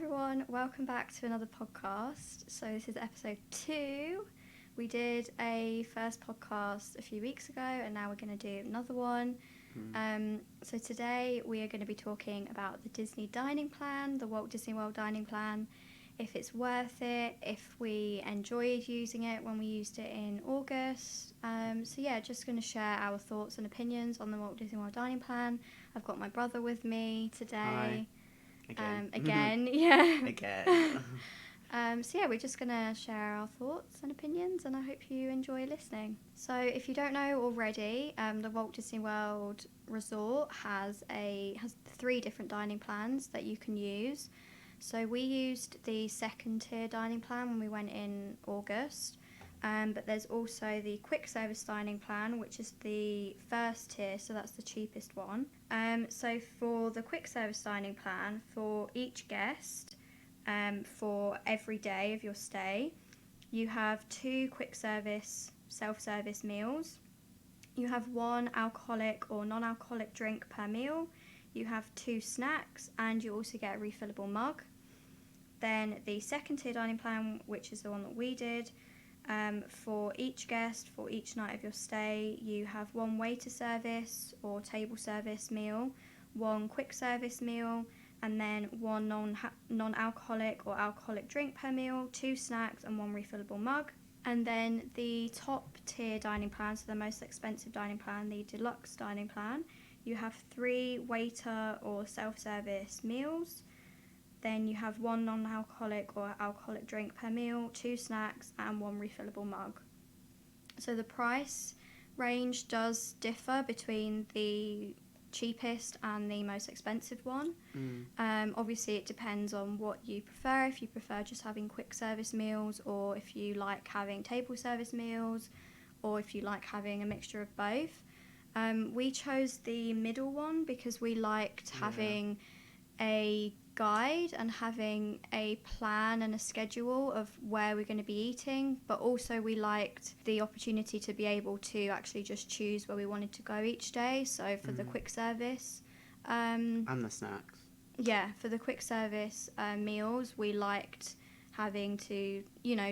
everyone, welcome back to another podcast. So this is episode 2. We did a first podcast a few weeks ago and now we're going to do another one. So today we are going to be talking about the Disney dining plan, the Walt Disney World dining plan, if it's worth it, if we enjoyed using it when we used it in August. Just going to share our thoughts and opinions on the Walt Disney World dining plan. I've got my brother with me today. Hi. Again. Again. We're just going to share our thoughts and opinions, and I hope you enjoy listening. So if you don't know already, the Walt Disney World Resort has 3 different dining plans that you can use. So we used the second tier dining plan when we went in August, but there's also the quick service dining plan, which is the first tier, so that's the cheapest one. So for the quick service dining plan, for each guest, for every day of your stay, you have 2 quick service self-service meals. You have 1 alcoholic or non-alcoholic drink per meal. You have 2 snacks, and you also get a refillable mug. Then the second tier dining plan, which is the one that we did, for each guest, for each night of your stay, you have 1 waiter service or table service meal, 1 quick service meal, and then 1 non-alcoholic or alcoholic drink per meal, 2 snacks and 1 refillable mug. And then the top tier dining plan, so the most expensive dining plan, the deluxe dining plan, you have 3 waiter or self-service meals. Then you have 1 non-alcoholic or alcoholic drink per meal, 2 snacks and 1 refillable mug. So the price range does differ between the cheapest and the most expensive one. Obviously it depends on what you prefer, if you prefer just having quick service meals, or if you like having table service meals, or if you like having a mixture of both. We chose the middle one because we liked having a guide and having a plan and a schedule of where we're going to be eating, but also we liked the opportunity to be able to actually just choose where we wanted to go each day. So for the quick service and the snacks, for the quick service meals, we liked having to,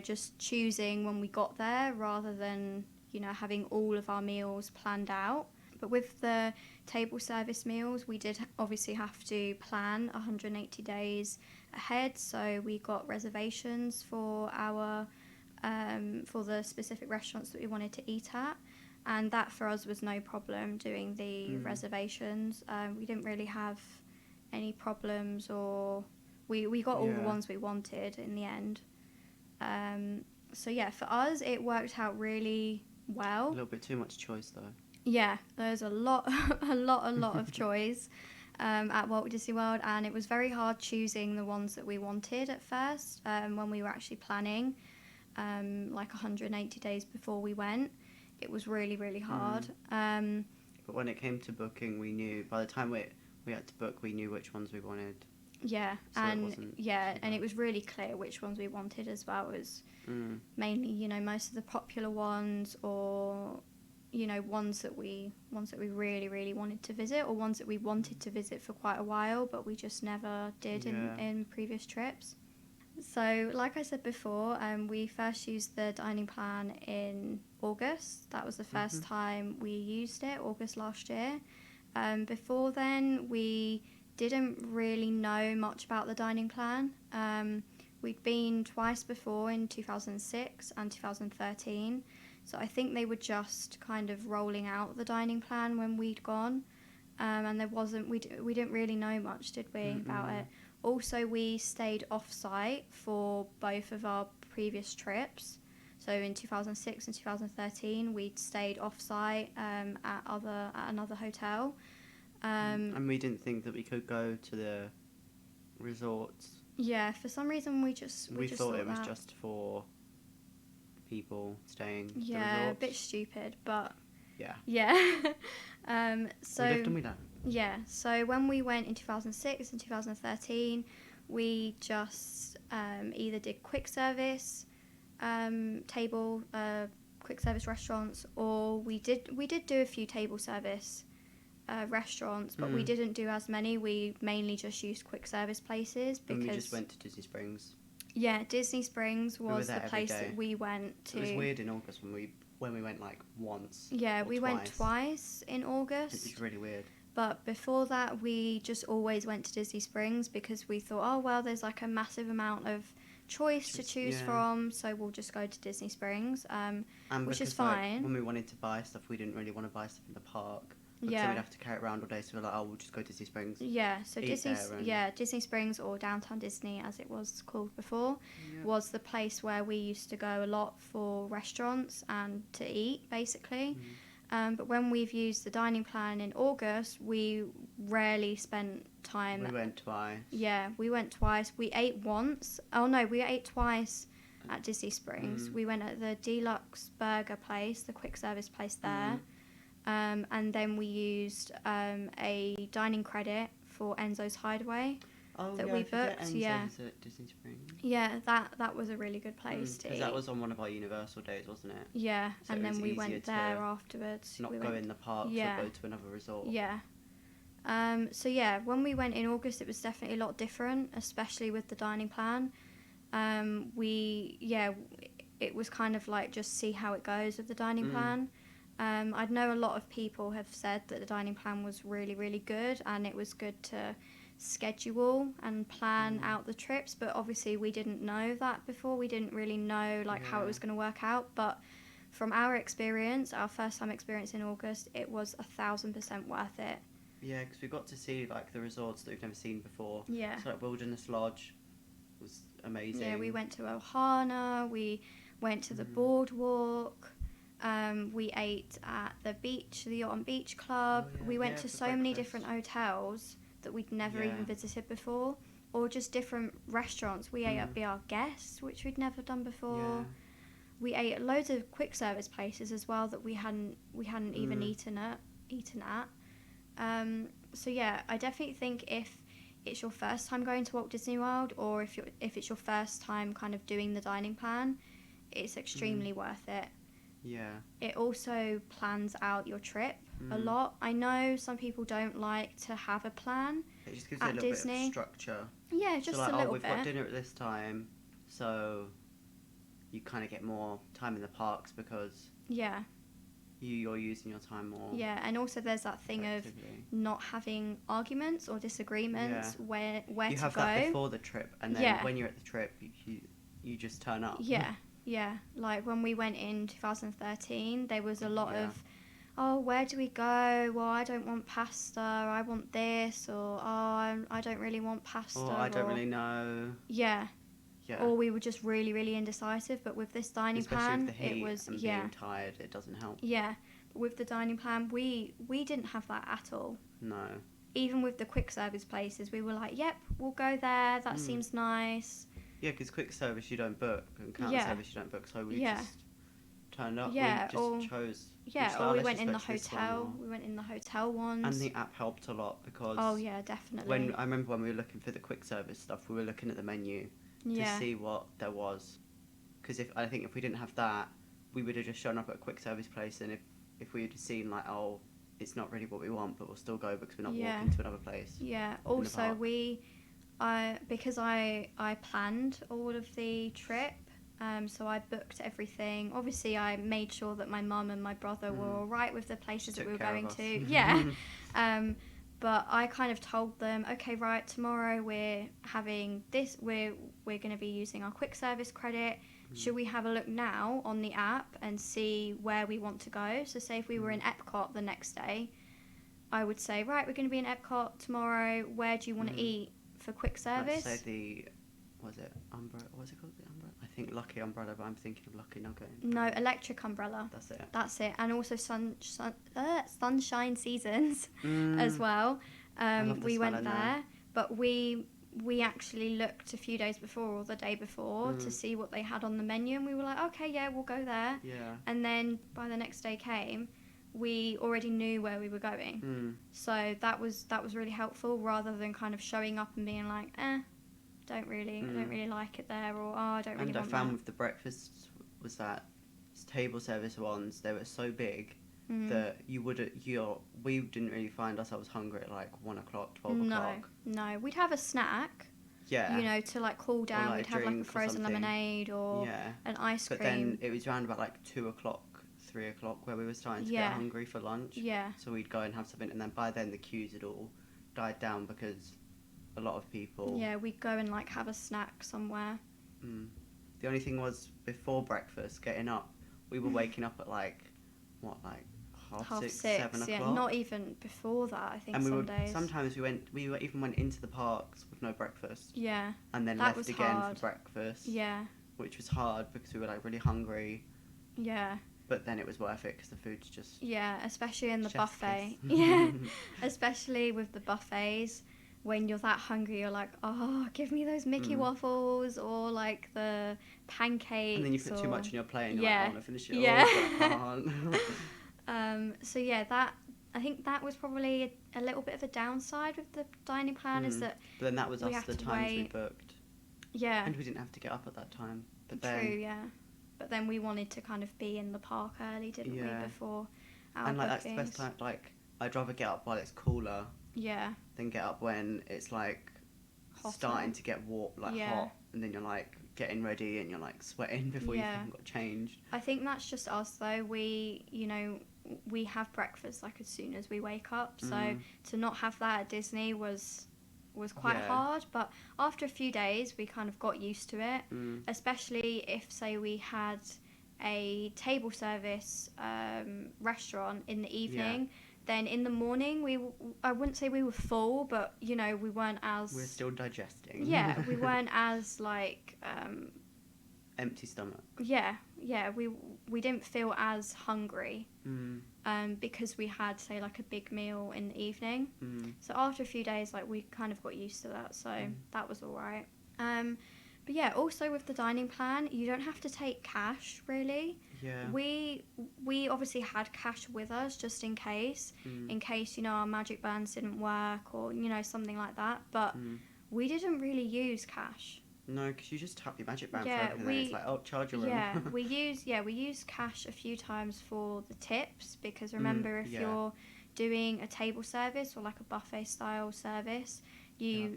just choosing when we got there rather than, having all of our meals planned out. But with the table service meals, we did obviously have to plan 180 days ahead. So we got reservations for for the specific restaurants that we wanted to eat at. And that for us was no problem doing the reservations. We didn't really have any problems, or we got all the ones we wanted in the end. For us, it worked out really well. A little bit too much choice though. Yeah, there's a lot of choice at Walt Disney World, and it was very hard choosing the ones that we wanted at first when we were actually planning, 180 days before we went. It was really, really hard. But when it came to booking, we knew, by the time we had to book, we knew which ones we wanted. Yeah, so and it was really clear which ones we wanted as well. It was mainly, most of the popular ones, or ones that we really, really wanted to visit, or ones that we wanted to visit for quite a while, but we just never did in previous trips. So, like I said before, we first used the dining plan in August. That was the first time we used it, August last year. Before then, we didn't really know much about the dining plan. We'd been twice before, in 2006 and 2013. So I think they were just kind of rolling out the dining plan when we'd gone, and we didn't really know much, did we, about it. Also, we stayed off-site for both of our previous trips. So in 2006 and 2013, we'd stayed off-site at another hotel. And we didn't think that we could go to the resorts. Yeah, for some reason we thought it was just for people staying at the a bit stupid, but yeah so we lived and we learned. So when we went in 2006 and 2013, we just either did quick service table quick service restaurants, or we did do a few table service restaurants, but we didn't do as many. We mainly just used quick service places because... And we just went to Disney Springs. Yeah, Disney Springs was the place day. that we went to. It was weird in August when we went like once. Yeah, we went twice in August. It was really weird. But before that, we just always went to Disney Springs because we thought, oh, well, there's like a massive amount of choice to choose from, so we'll just go to Disney Springs, which is fine. Like, when we wanted to buy stuff, we didn't really want to buy stuff in the park. Because we'd have to carry it around all day, so we're like, oh, we'll just go to Disney Springs. Yeah, so Disney Springs, or Downtown Disney, as it was called before, was the place where we used to go a lot for restaurants and to eat, basically. But when we've used the dining plan in August, we rarely spent time... We went twice. Yeah, we went twice. We ate once. Oh, no, we ate twice at Disney Springs. We went at the Deluxe Burger place, the quick service place there. And then we used a dining credit for Enzo's Hideaway we booked. Enzo's at Disney Springs. Yeah, that was a really good place to eat. Because that was on one of our Universal days, wasn't it? Yeah, so and then we went there afterwards. Not go in the parks or go to another resort. Yeah. So yeah, when we went in August, it was definitely a lot different, especially with the dining plan. It was kind of like just see how it goes with the dining plan. I know a lot of people have said that the dining plan was really, really good, and it was good to schedule and plan out the trips, but obviously we didn't know that before. We didn't really know how it was going to work out, but from our experience, our first time experience in August, it was 1,000% worth it. Yeah, because we got to see like the resorts that we've never seen before. Yeah. So like Wilderness Lodge was amazing. Yeah, we went to Ohana, we went to the boardwalk. We ate at the beach, the Yacht and Beach Club. We went to so many different hotels that we'd never even visited before, or just different restaurants. We ate at Be Our Guest, which we'd never done before. Yeah. We ate at loads of quick service places as well that we hadn't even eaten at. So yeah, I definitely think if it's your first time going to Walt Disney World, or if it's your first time kind of doing the dining plan, it's extremely worth it. Yeah. It also plans out your trip a lot. I know some people don't like to have a plan. It just gives at it a little Disney. bit of structure. Yeah, just a little bit. We've got dinner at this time, so you kind of get more time in the parks because you're using your time more. Yeah, and also there's that thing of not having arguments or disagreements where to go. You have that before the trip, and then when you're at the trip, you just turn up. Yeah, like when we went in 2013, there was a lot of, oh, where do we go? Well, I don't want pasta, I want this, or oh, I don't really want pasta. Or I don't really know. Yeah. Or we were just really, really indecisive, but with this dining plan, with the heat it was, and being tired, it doesn't help. Yeah, but with the dining plan, we didn't have that at all. No. Even with the quick service places, we were like, yep, we'll go there, that seems nice. Yeah, because quick service you don't book, and counter service you don't book, so we just turned up. Yeah, we just chose. Yeah, or we went in the hotel. We went in the hotel ones. And the app helped a lot because. Oh yeah, definitely. When I remember when we were looking for the quick service stuff, we were looking at the menu to see what there was, because I think if we didn't have that, we would have just shown up at a quick service place, and if we had seen like, oh, it's not really what we want, but we'll still go because we're not walking to another place. Yeah. Also, because I planned all of the trip, so I booked everything. Obviously, I made sure that my mum and my brother were all right with the places that we were going to. Yeah. But I kind of told them, okay, right, tomorrow we're having this. We're going to be using our quick service credit. Should we have a look now on the app and see where we want to go? So say if we were in Epcot the next day, I would say, right, we're going to be in Epcot tomorrow. Where do you want to eat for quick service? Let's say what's it called? The umbrella? I think Lucky Umbrella, but I'm thinking of Lucky Nugget. No, Electric Umbrella. That's it. And also Sunshine Seasons as well. We went there, but we actually looked a few days before or the day before to see what they had on the menu, and we were like, okay, yeah, we'll go there. Yeah. And then by the next day came, we already knew where we were going. So that was really helpful, rather than kind of showing up and being like, I don't really like it there, or I don't really want that. And I found with the breakfast was that table service ones, they were so big that we didn't really find ourselves hungry at like 1 o'clock, 12 o'clock. No, we'd have a snack. Yeah. You know, to like cool down, we'd have like a frozen lemonade or an ice cream. But then it was around about like 2 o'clock, 3 o'clock where we were starting to get hungry for lunch. Yeah. So we'd go and have something, and then by then the queues had all died down because a lot of people. Yeah, we'd go and like have a snack somewhere. The only thing was before breakfast, getting up, we were waking up at like half six, 7 o'clock. Yeah, not even before that. I think and days. Sometimes we even went into the parks with no breakfast. Yeah. And then that left again hard. for breakfast. Yeah. Which was hard because we were like really hungry. Yeah. But then it was worth it because the food's just. Yeah, especially in the chef's buffet. kiss. Yeah, especially with the buffets. When you're that hungry, you're like, oh, give me those Mickey waffles or like the pancakes. And then you put too much on your plate and you're like, I want to finish it all, but I can't. So yeah, I think that was probably a little bit of a downside with the dining plan is that. But then that was us the times we booked. Yeah. And we didn't have to get up at that time. But True, then, yeah. But then we wanted to kind of be in the park early, didn't we, before our and like bookings. that's the best time. Like I'd rather get up while it's cooler. Yeah. Than get up when it's like hotter. Starting to get hot, and then you're like getting ready and you're like sweating before you've even got changed. I think that's just us though. We have breakfast like as soon as we wake up. So to not have that at Disney was quite hard, but after a few days we kind of got used to it, especially if say we had a table service restaurant in the evening. Then in the morning, I wouldn't say we were full, but, we weren't as... We're still digesting. Yeah, we weren't as, like... empty stomach. Yeah, we didn't feel as hungry because we had, say, like a big meal in the evening. So after a few days, like, we kind of got used to that, so that was all right. But yeah, also with the dining plan, you don't have to take cash, really. Yeah. We obviously had cash with us just in case our magic bands didn't work or something like that. But we didn't really use cash. No, because you just tap your magic band for everything. It's like, charge your room. Yeah, we use cash a few times for the tips because remember if you're doing a table service or like a buffet style service, you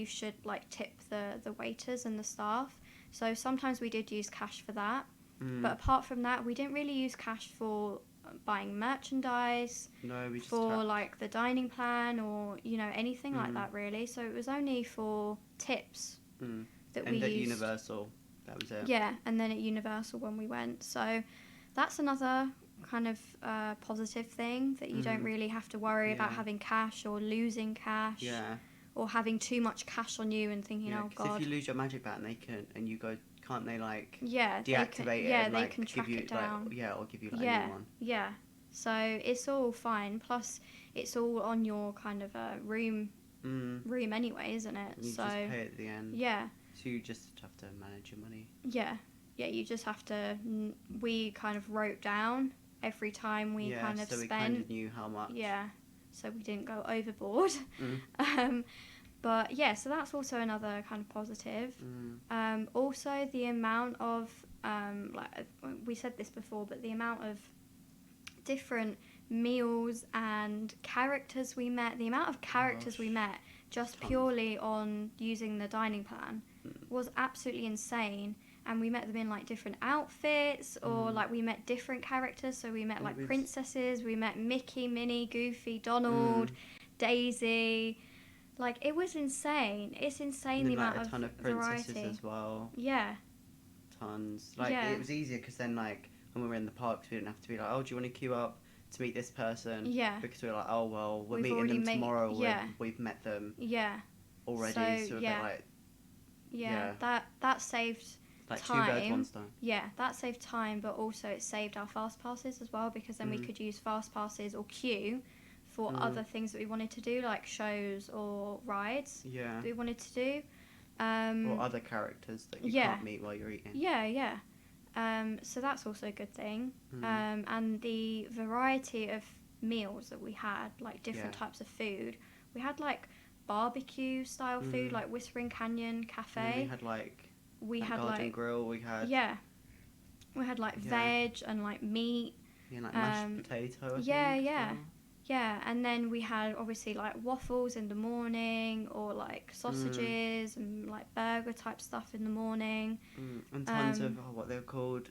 should like tip the waiters and the staff. So sometimes we did use cash for that. But apart from that, we didn't really use cash for buying merchandise. No, we just for like the dining plan or anything like that really. So it was only for tips that we used. And at Universal, that was it. Yeah, and then at Universal when we went. So that's another kind of positive thing that you don't really have to worry about having cash or losing cash. Yeah. Or having too much cash on you and thinking, oh God. If you lose your magic band, and you go. Can't they it deactivate it? And, they can track it down. Or give you a new one. Yeah. So it's all fine. Plus, it's all on your kind of room anyway, isn't it? You just pay at the end. Yeah. So you just have to manage your money. Yeah. Yeah. You just have to. We kind of wrote down every time we kind of spent. We kind of knew how much. Yeah. So we didn't go overboard. But yeah, so that's also another kind of positive. Also, the amount of, like we said this before, but the amount of different meals and characters we met, just purely on using the dining plan was absolutely insane. And we met them in like different outfits or like we met different characters. So we met like princesses, we met Mickey, Minnie, Goofy, Donald, Daisy. Like, it was insane. It's insane the amount of variety. A ton of princesses as well. Yeah. Tons. Like, it was easier because then, like, when we were in the parks, we didn't have to be like, oh, do you want to queue up to meet this person? Yeah. Because we were like, oh, well, we're meeting them tomorrow. We've met them. Yeah. Already. So we're like... Yeah. That saved like time. 2 birds, 1 stone. Yeah, that saved time, but also it saved our fast passes as well because then we could use fast passes or queue for other things that we wanted to do, like shows or rides that we wanted to do. Or other characters that you can't meet while you're eating. Yeah. So that's also a good thing. And the variety of meals that we had, like different types of food. We had like barbecue style food, like Whispering Canyon Cafe. And we had like Garden Grill. We had we had like veg and like meat. Yeah, like mashed potato. Yeah. Yeah, and then we had obviously like waffles in the morning, or like sausages and like burger type stuff in the morning. And tons of what they're called,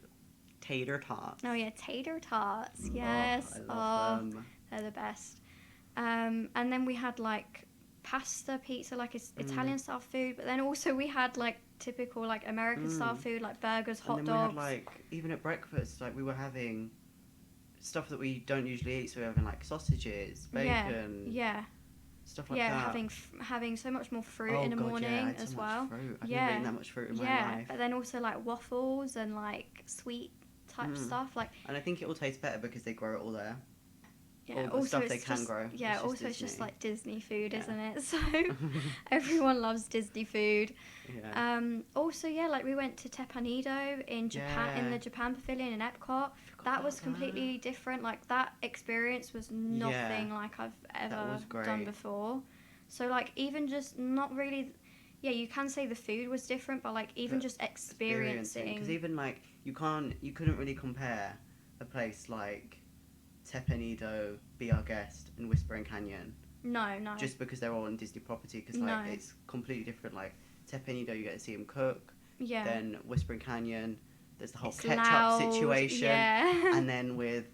tater tots. Oh yeah, tater tots. Yes. I love them. They're the best. And then we had like pasta, pizza, like Italian style food, but then also we had like typical like American style food, like burgers, hot dogs. We had like, even at breakfast, like we were having stuff that we don't usually eat, so we were having like sausages, bacon, stuff like that. Having so much more fruit in the morning as well. I've never eaten that much fruit in my life. But then also like waffles and like sweet type stuff, like. And I think it all tastes better because they grow it all there. Yeah, all the stuff they can grow. Yeah, also it's just like Disney food, isn't it? So everyone loves Disney food. Yeah. Also, like we went to Tepanido in Japan, in the Japan Pavilion in Epcot. That was completely different. Like that experience was nothing like I've ever done before. So like even just not really. Yeah, you can say the food was different, but like even just experiencing. Because even like you couldn't really compare a place like Tepanido, Be Our Guest, and Whispering Canyon. No. Just because they're all on Disney property, because like it's completely different. Like Tepanido, you get to see them cook. Yeah. Then Whispering Canyon, there's the whole ketchup situation. Yeah. And then with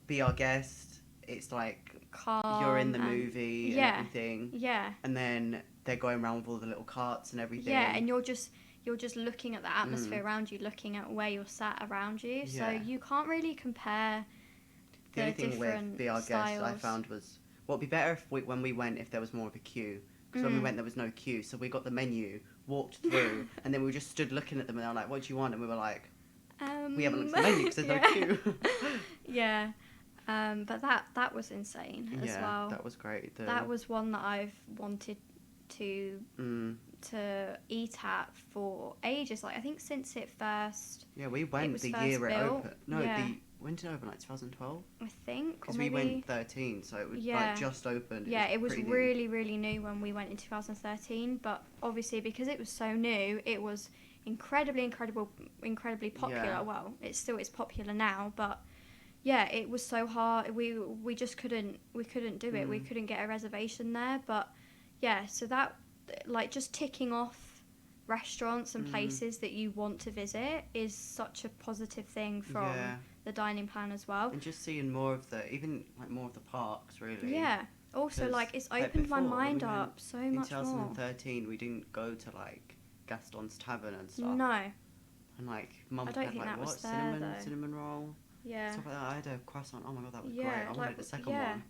Be Our Guest, it's like calm, you're in the movie and everything. Yeah. And then they're going around with all the little carts and everything. Yeah, and you're just looking at the atmosphere around you, looking at where you're sat around you. So you can't really compare. The only thing with Be Our Guest I found was, well, it'd be better when we went if there was more of a queue. Because when we went, there was no queue. So we got the menu, walked through, and then we just stood looking at them, and they were like, what do you want? And we were like, we haven't looked at the menu because there's no queue. Yeah. But that was insane as well. That was great. That was one that I've wanted to eat at for ages. Like I think since it first. Yeah, we went the year it opened. No, when did it open? Like 2012. I think. Because we went 13, so it was like just opened. Yeah, it was really really new when we went in 2013. But obviously because it was so new, it was incredibly popular. Yeah. Well, it's popular now, but. Yeah, it was so hard. We just couldn't do it. We couldn't get a reservation there. But yeah, so that like just ticking off restaurants and places that you want to visit is such a positive thing from the dining plan as well. And just seeing more of more of the parks, really. Yeah. Also, like it's opened my mind up so much more. In 2013, we didn't go to like Gaston's Tavern and stuff. No. And like Mum had like cinnamon roll. Yeah. Stuff like that. I had a croissant. Oh my god, that was great. I wanted the second one.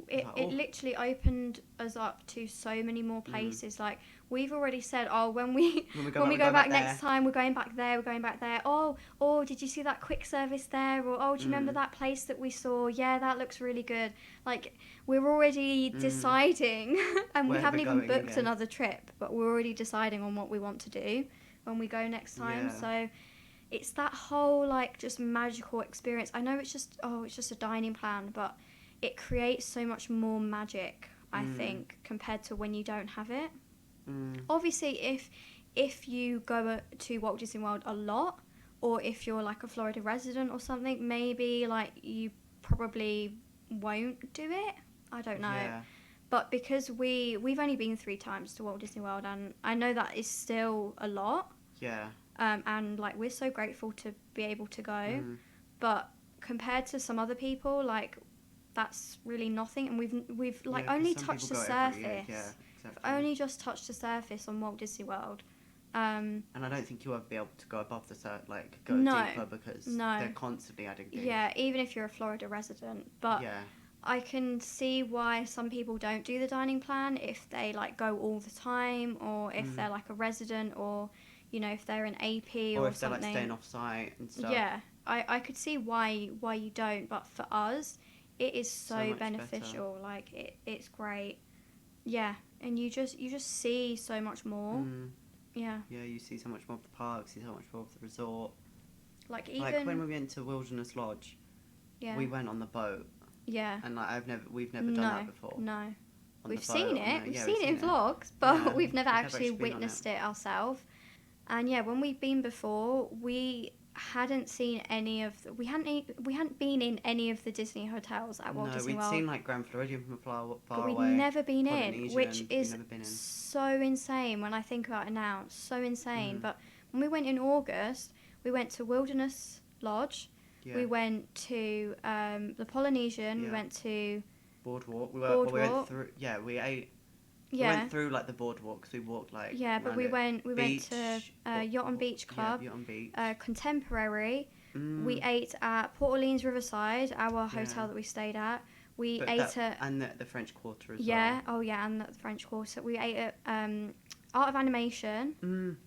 It literally opened us up to so many more places. Like we've already said, when we go back next time, we're going back there. Oh, did you see that quick service there? Or do you remember that place that we saw? Yeah, that looks really good. Like we're already deciding, and we haven't even booked another trip, but we're already deciding on what we want to do when we go next time. Yeah. So. It's that whole like just magical experience. I know it's just a dining plan, but it creates so much more magic, I think, compared to when you don't have it. Obviously, if you go to Walt Disney World a lot, or if you're like a Florida resident or something, maybe like you probably won't do it. I don't know. Yeah. But because we've only been 3 times to Walt Disney World, and I know that is still a lot. Yeah. And like we're so grateful to be able to go, but compared to some other people, like that's really nothing, and we've like only touched the surface. Yeah, exactly. Only just touched the surface on Walt Disney World. And I don't think you'll ever be able to go above the deeper because they're constantly adding things. Yeah, even if you're a Florida resident, but I can see why some people don't do the dining plan if they like go all the time, or if they're like a resident, or you know, if they're an AP or if they're something. Like staying off site and stuff. Yeah, I could see why you don't, but for us, it is so beneficial. Better. Like it's great. Yeah, and you just see so much more. Yeah. Yeah, you see so much more of the park, see so much more of the resort. Like when we went to Wilderness Lodge, we went on the boat. Yeah. And like we've never done that before. No. We've seen it. We've seen it in vlogs, but we've never actually witnessed it ourselves. And yeah, when we've been before, we hadn't seen any of we hadn't been in any of the Disney hotels at Walt Disney we'd World. seen like Grand Floridian from far But away. we'd never been in, Polynesian, which we'd is never been in. so insane when I think about it now. So insane. But when we went in August, we went to Wilderness Lodge. Yeah. We went to the Polynesian. Yeah. We went to Boardwalk. We went through. Yeah, we ate. Yeah. We went through like the boardwalk because we walked like. Yeah, but we went to Yacht and Beach Club. Yeah, Yacht and Beach. Contemporary. We ate at Port Orleans Riverside, our hotel that we stayed at. We ate at... And the French Quarter as well. Yeah, oh yeah, and the French Quarter. We ate at Art of Animation.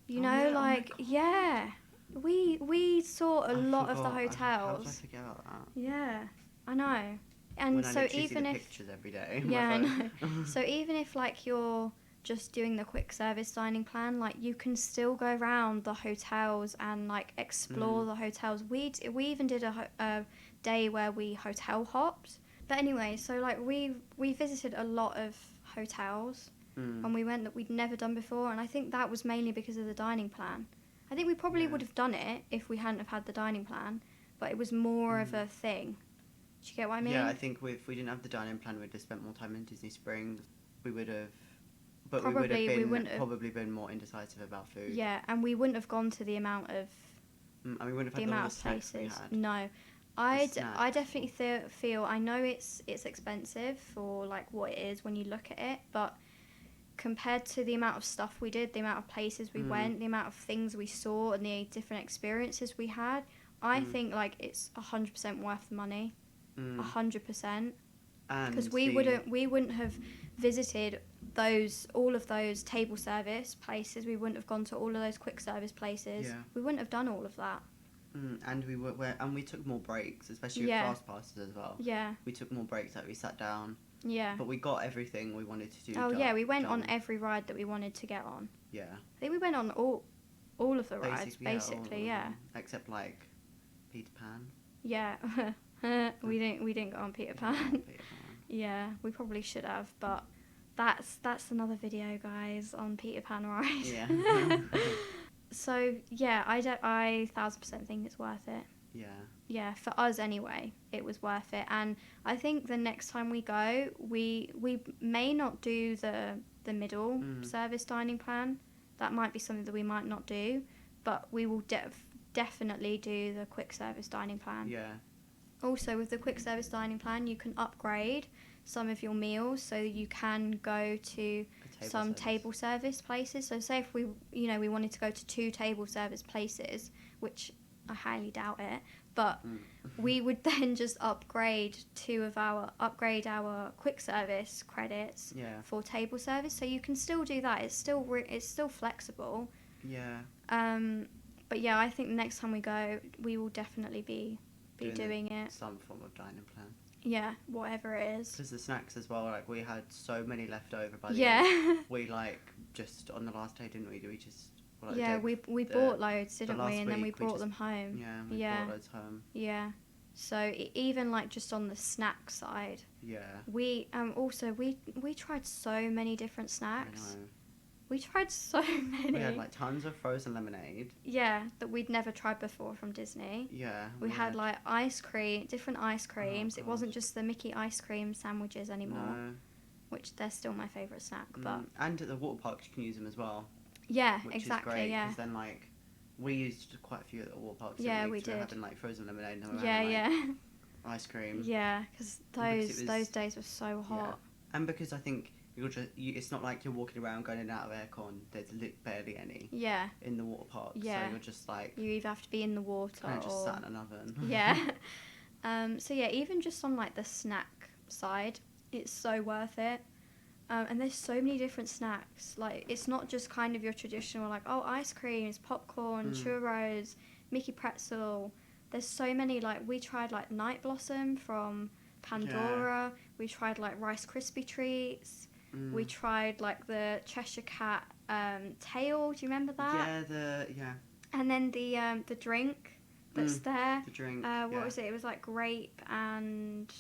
You know, like, yeah. We saw a lot of the hotels. How did I forget about that? Yeah, I know. And when so I even see the if... pictures every day. Yeah, I know. So even if, like, you're just doing the quick service dining plan, like, you can still go around the hotels and like explore the hotels. We even did a day where we hotel hopped. But anyway, so like we visited a lot of hotels and we went that we'd never done before, and I think that was mainly because of the dining plan. I think we probably would have done it if we hadn't have had the dining plan, but it was more of a thing. Do you get what I mean? Yeah, I think if we didn't have the dining plan, we'd have spent more time in Disney Springs. We would have. But probably, we would have probably been more indecisive about food. Yeah, and we wouldn't have gone to the amount of and we wouldn't have the had amount all of the snacks places. we had. No, I definitely feel I know it's expensive for like what it is when you look at it, but compared to the amount of stuff we did, the amount of places we went, the amount of things we saw, and the different experiences we had, I think like it's 100% worth the money. 100%. Because we wouldn't have visited all of those table service places. We wouldn't have gone to all of those quick service places. Yeah. We wouldn't have done all of that. And we took more breaks, especially with fast passes as well. Yeah. We took more breaks, like we sat down. Yeah. But we got everything we wanted to do. Oh yeah, we went on every ride that we wanted to get on. Yeah. I think we went on all of the rides, basically, yeah. Except like Peter Pan. Yeah. we didn't go on Peter Pan. Yeah, we probably should have, but that's another video, guys, on Peter Pan ride. Yeah. So yeah, I 1000% think it's worth it. Yeah. Yeah, for us anyway, it was worth it, and I think the next time we go, we may not do the middle service dining plan. That might be something that we might not do, but we will definitely do the quick service dining plan. Yeah. Also, with the quick service dining plan, you can upgrade some of your meals so you can go to some table service places. So say if we wanted to go to 2 table service places, which I highly doubt it, but we would then just upgrade our quick service credits for table service. So you can still do that. It's still flexible. Yeah. But yeah, I think the next time we go, we will definitely be doing it. Some form of dining plan. Yeah, whatever it is. Because the snacks as well, like we had so many left over by the end. We like just on the last day, didn't we? We just we bought loads, didn't we? And then we brought them home. Yeah, we brought loads home. Yeah. So even like just on the snack side. Yeah. We we tried so many different snacks. I know. We tried so many. We had like tons of frozen lemonade. Yeah, that we'd never tried before from Disney. Yeah. We had like different ice creams. It wasn't just the Mickey ice cream sandwiches anymore. No. Which they're still my favourite snack, but. And at the water parks you can use them as well. Yeah, which exactly. Is great, yeah. Because then like we used quite a few at the water parks. Yeah, we did. Having like frozen lemonade and having, ice cream. Yeah, because those days were so hot. Yeah. And because I think. It's not like you're walking around going in and out of aircon. There's barely any. Yeah. In the water park. Yeah. So you're just like. You either have to be in the water or just sat in an oven. Yeah. So yeah, even just on like the snack side, it's so worth it. And there's so many different snacks. Like it's not just kind of your traditional like ice creams, popcorn, churros, Mickey pretzel. There's so many like we tried like Night Blossom from Pandora. Yeah. We tried like Rice Krispie treats. We tried like the Cheshire Cat tail. Do you remember that? Yeah. And then the drink that's there. The drink. What was it? It was like grape and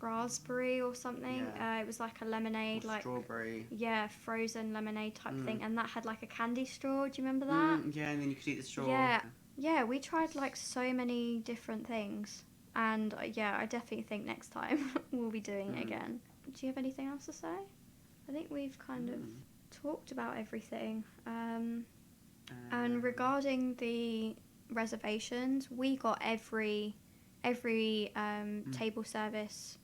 raspberry or something. Yeah. It was like a lemonade, like strawberry. Yeah, frozen lemonade type thing, and that had like a candy straw. Do you remember that? Yeah, and then you could eat the straw. Yeah. yeah, we tried like so many different things. And yeah, I definitely think next time we'll be doing it again. Do you have anything else to say? I think we've kind of talked about everything. And regarding the reservations, we got every table service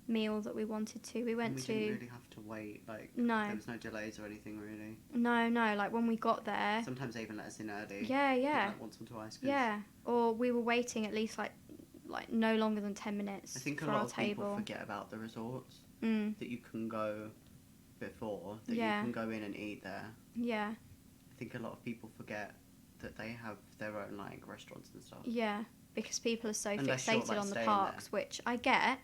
meal that we wanted to. We didn't really have to wait. Like, no, there was no delays or anything really. No, like when we got there. Sometimes they even let us in early. Yeah. Like once or twice. Yeah, or we were waiting at least like no longer than 10 minutes. I think for a lot our of table. people forget about the resorts that you can go before, that you can go in and eat there. Yeah. I think a lot of people forget that they have their own like restaurants and stuff. Yeah, because people are so Unless fixated like, on the parks, there. which I get.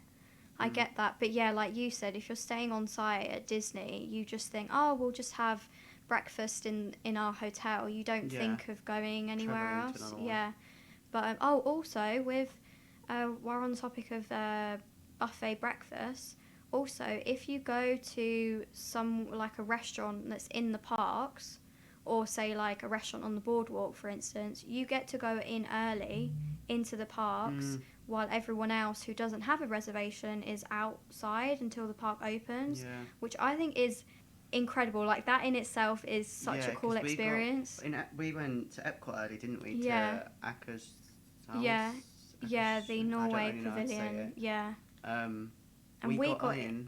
I get that, but yeah, like you said, if you're staying on site at Disney, you just think, oh, we'll just have breakfast in our hotel. You don't think of going anywhere else. Yeah, but also with we're on the topic of buffet breakfast. Also, if you go to some like a restaurant that's in the parks, or say like a restaurant on the boardwalk, for instance, you get to go in early into the parks while everyone else who doesn't have a reservation is outside until the park opens, which I think is incredible. Like that in itself is such a cool experience. We went to Epcot early, didn't we? Yeah. To Aka's house. Yeah, the Norway Pavilion. Yeah. And we got in.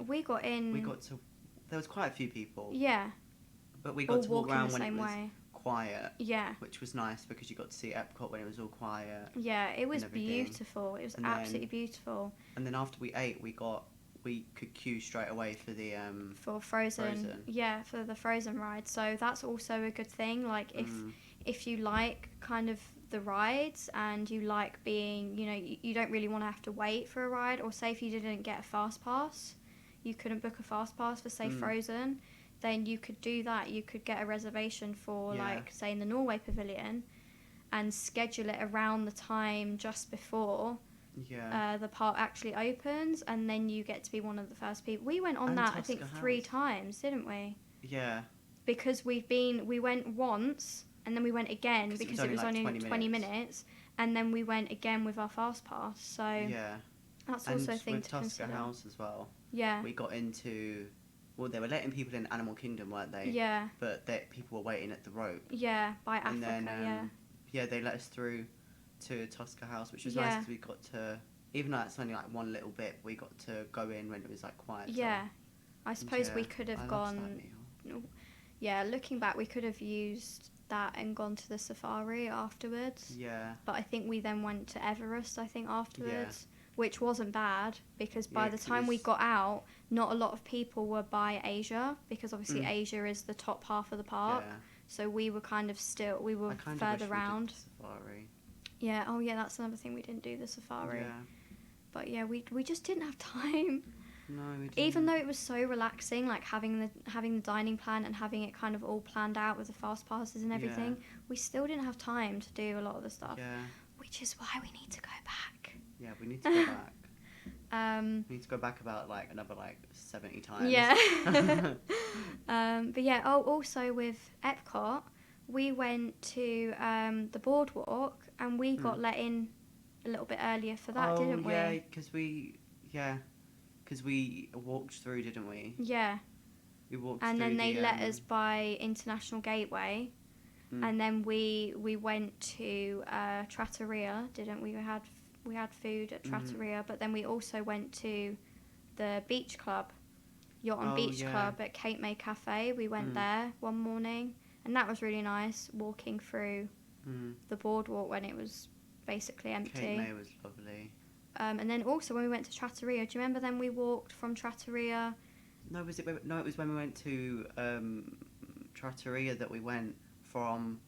There was quite a few people. Yeah. But we got to walk around when it was quiet. Yeah. Which was nice because you got to see Epcot when it was all quiet. Yeah, it was beautiful. It was absolutely beautiful. And then after we ate, we could queue straight away for the for Frozen. Yeah, for the Frozen ride. So that's also a good thing. Like if you like kind of the rides and you like being, you don't really want to have to wait for a ride, or say if you didn't get a fast pass, you couldn't book a fast pass for say Frozen, then you could do that. You could get a reservation for like say in the Norway Pavilion and schedule it around the time just before the park actually opens, and then you get to be one of the first people. We went on that I think 3 times, didn't we? Yeah. Because we went once and then we went again because it was only 20 minutes, and then we went again with our fast pass. So that's also a thing to consider. And with Tusker House as well. Yeah. We got into. Well, they were letting people in Animal Kingdom, weren't they? Yeah. But people were waiting at the rope. Yeah, by Africa. And then, they let us through to Tusker House, which was nice because we got to, even though it's only like one little bit, we got to go in when it was like quiet. Yeah. I suppose we could have gone. Yeah, looking back, we could have used that and gone to the safari afterwards. Yeah. But I think we then went to Everest, afterwards. Which wasn't bad because by the time we got out, not a lot of people were by Asia, because obviously Asia is the top half of the park. Yeah. So we were kind of further round. Safari. Yeah. Oh yeah, that's another thing, we didn't do the safari. Yeah. But yeah, we just didn't have time. No, we didn't. Even though it was so relaxing, like having the dining plan and having it kind of all planned out with the fast passes and everything, we still didn't have time to do a lot of the stuff. Yeah. Which is why we need to go back. Yeah, we need to go back. We need to go back about another 70 times. Yeah. But yeah, also with Epcot, we went to the boardwalk and we got let in a little bit earlier for that, didn't we? Yeah, because we walked through, didn't we? Yeah. We walked and through. And then they let us by International Gateway. And then we went to Trattoria, didn't we? We had food at Trattoria, but then we also went to the beach club, Yacht and Beach Club at Cape May Cafe. We went there one morning, and that was really nice, walking through the boardwalk when it was basically empty. Cape May was lovely. And then also when we went to Trattoria, do you remember then we walked from Trattoria? No, it was when we went to Trattoria that we went from.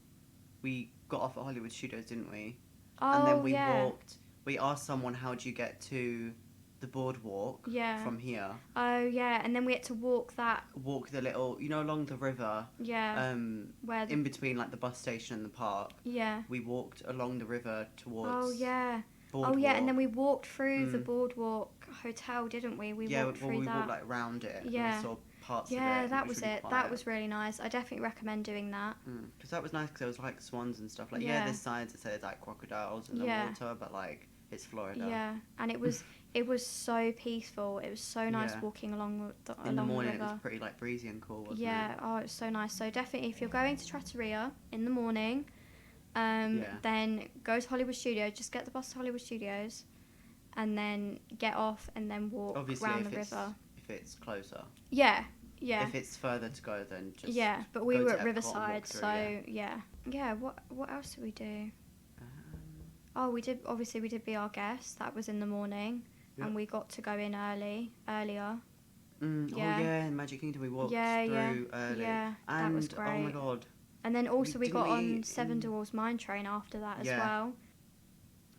We got off at Hollywood Studios, didn't we? Oh, and then we walked. We asked someone, how do you get to the boardwalk from here? Oh, yeah. And then we had to walk the little, along the river. Yeah. Where in between, the bus station and the park. Yeah. We walked along the river towards... Oh, yeah. Boardwalk. Oh, yeah. And then we walked through the boardwalk hotel, didn't we? We walked walked, round it. Yeah. And we saw parts of it. Yeah, that was really it. quiet. That was really nice. I definitely recommend doing that. Because that was nice because there was like swans and stuff. Like, there's signs that say like crocodiles in the water, but like it's Florida. Yeah, and it was so peaceful. It was so nice walking along the river. In the morning it was pretty like breezy and cool, wasn't it? Yeah, oh, it's so nice. So definitely, if you're going to Trattoria in the morning, then go to Hollywood Studios. Just get the bus to Hollywood Studios, and then get off and then walk around the river. If it's closer. Yeah. If it's further to go, then just but we were at Riverside, so yeah. What else did we do? We did Be Our Guest. That was in the morning, and we got to go in earlier. In Magic Kingdom we walked through early. Yeah, and, that was great. Oh my god. And then also we got on Seven Dwarfs Mine Train after that as well.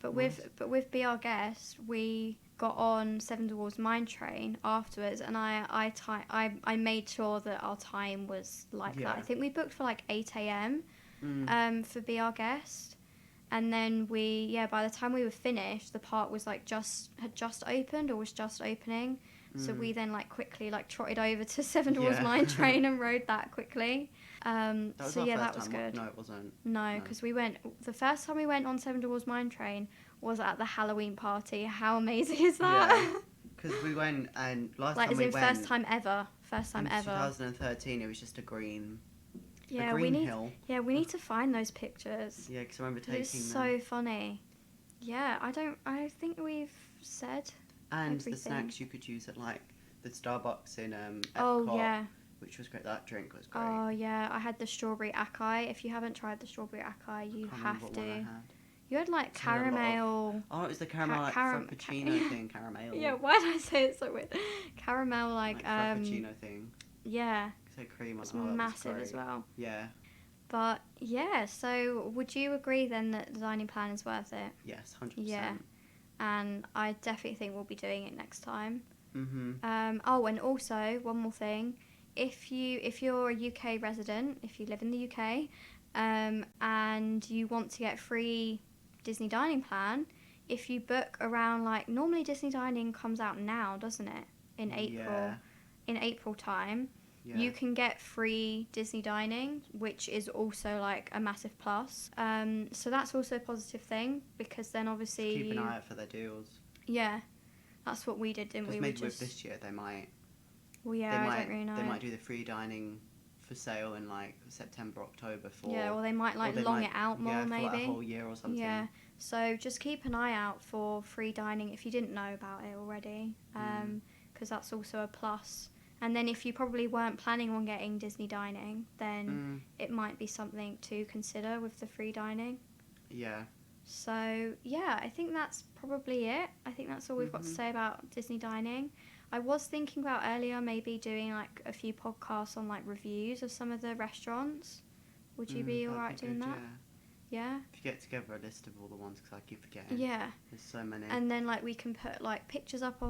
But with Be Our Guest, we got on Seven Dwarfs Mine Train afterwards, and I made sure that our time was like that. I think we booked for like 8 a.m. For Be Our Guest. And then by the time we were finished, the park was like had just opened or was just opening. So we then like quickly like trotted over to Seven Dwarfs Mine Train and rode that quickly. That was good. No, it wasn't. No, because the first time we went on Seven Dwarfs Mine Train was at the Halloween party. How amazing is that? Yeah, because we went and first time ever. First time ever. 2013, it was just a green. Yeah, we need to find those pictures. Yeah, because I remember taking them. It's so funny. Yeah, I think we've said and everything. The snacks you could use at like the Starbucks in Epcot. Oh yeah. Which was great. That drink was great. Oh yeah, I had the strawberry acai. If you haven't tried the strawberry acai, you have to. You had like caramel. It was the caramel frappuccino thing. Caramel. Yeah, why did I say it so weird? Caramel like frappuccino thing. Yeah. Cream it's massive as well. Yeah. But yeah, so would you agree then that the dining plan is worth it? Yes, 100%. Yeah, and I definitely think we'll be doing it next time. And also one more thing, if you're a UK resident, if you live in the UK, and you want to get free Disney dining plan, if you book around like normally Disney dining comes out now, doesn't it? In April time. Yeah. You can get free Disney dining, which is also like a massive plus. So that's also a positive thing because then obviously keep an eye out for their deals. Yeah, that's what we did, didn't we? Maybe with this year they might. Well, yeah, I don't really know. They might do the free dining for sale in like September, October for. Yeah, or they might long it out more, maybe. For like a whole year or something. Yeah. So just keep an eye out for free dining if you didn't know about it already, because that's also a plus. And then if you probably weren't planning on getting Disney dining, then it might be something to consider with the free dining. Yeah. So, yeah, I think that's probably it. I think that's all we've got to say about Disney dining. I was thinking about earlier maybe doing like a few podcasts on like reviews of some of the restaurants. Would you be alright doing that? Yeah. If you get together a list of all the ones, because I keep forgetting. Yeah. There's so many. And then like we can put like pictures up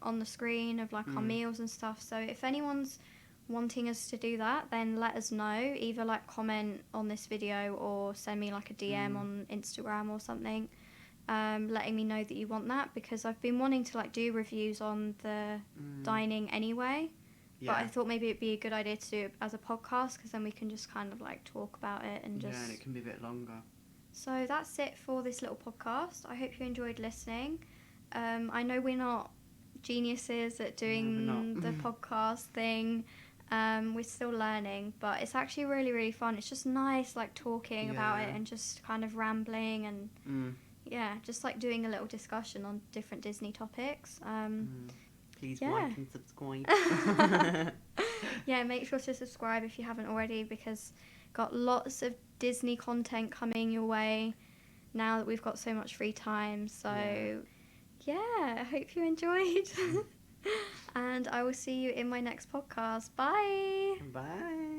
on the screen of like our meals and stuff. So if anyone's wanting us to do that, then let us know. Either like comment on this video or send me like a DM on Instagram or something, letting me know that you want that, because I've been wanting to like do reviews on the dining anyway. Yeah. But I thought maybe it'd be a good idea to do it as a podcast, because then we can just kind of like talk about it and just... Yeah, and it can be a bit longer. So that's it for this little podcast. I hope you enjoyed listening. I know we're not geniuses at doing the podcast thing. We're still learning, but it's actually really, really fun. It's just nice like talking about it and just kind of rambling and just like doing a little discussion on different Disney topics. Please like and subscribe. Yeah, make sure to subscribe if you haven't already, because got lots of Disney content coming your way now that we've got so much free time. So I hope you enjoyed. And I will see you in my next podcast. Bye. Bye.